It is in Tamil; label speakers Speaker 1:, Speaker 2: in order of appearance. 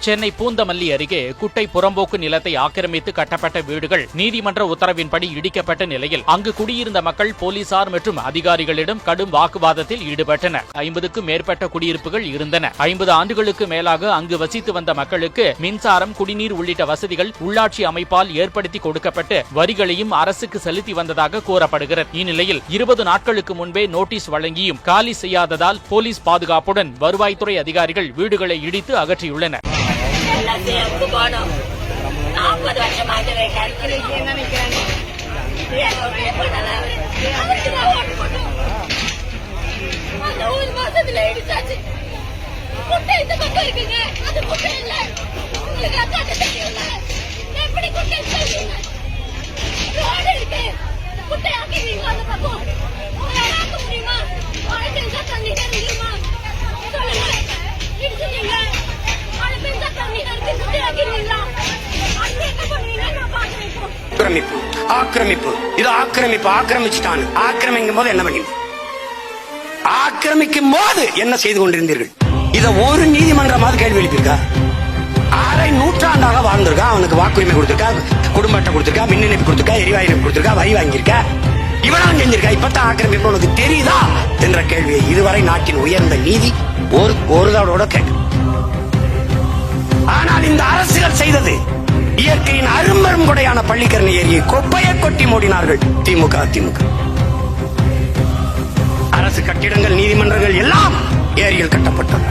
Speaker 1: சென்னை பூந்தமல்லி அருகே குட்டை புறம்போக்கு நிலத்தை ஆக்கிரமித்து கட்டப்பட்ட வீடுகள் நீதிமன்ற உத்தரவின்படி இடிக்கப்பட்ட நிலையில் அங்கு குடியிருந்த மக்கள் போலீசார் மற்றும் அதிகாரிகளிடம் கடும் வாக்குவாதத்தில் ஈடுபட்டனர். 50க்கும் மேற்பட்ட குடியிருப்புகள் இருந்தன. 50 ஆண்டுகளுக்கு மேலாக அங்கு வசித்து வந்த மக்களுக்கு மின்சாரம், குடிநீர் உள்ளிட்ட வசதிகள் உள்ளாட்சி அமைப்பால் ஏற்படுத்தி கொடுக்கப்பட்டு வரிகளையும் அரசுக்கு செலுத்தி வந்ததாக கூறப்படுகிறது. இந்நிலையில் 20 நாட்களுக்கு முன்பே நோட்டீஸ் வழங்கியும் காலி செய்யாததால் போலீஸ் பாதுகாப்புடன் வருவாய்த்துறை அதிகாரிகள் வீடுகளை இடித்து அகற்றியுள்ளனர்.
Speaker 2: ஆக்கிரமிப்பு இது ஆக்கிரமிச்சுட்டான். ஆக்கிரமிக்கும் போது என்ன பண்ணி ஆக்கிரமிக்கும் போது என்ன செய்து கொண்டிருந்தீர்கள்? இத ஒரு நீதிமன்றமாவது கேள்வி எழுப்பியிருக்கா? அரை நூற்றாண்டாக வாழ்ந்திருக்கா, அவனுக்கு வாக்குரிமை கொடுத்திருக்கா, குடும்ப அட்டை கொடுத்திருக்கா, மின் இணைப்பு கொடுத்திருக்கா, எரிவாயு இணைப்பு கொடுத்திருக்கா, வரி வாங்கியிருக்கா, இவனாம் செஞ்சிருக்கா. இப்பதான் ஆக்கிரமிப்பு உனக்கு தெரியுதா என்ற கேள்வியை இதுவரை நாட்டின் உயர்ந்த நீதி ஒரு தடவோட கேட்க. ஆனால் இந்த அரசுகள் செய்தது இயற்கையின் அரும்பெரும் கொடையான பள்ளிக்கரணை ஏரியை கொப்பையை கொட்டி மூடினார்கள். திமுக அரசு கட்டிடங்கள், நீதிமன்றங்கள் எல்லாம் ஏரியில் கட்டப்பட்டன.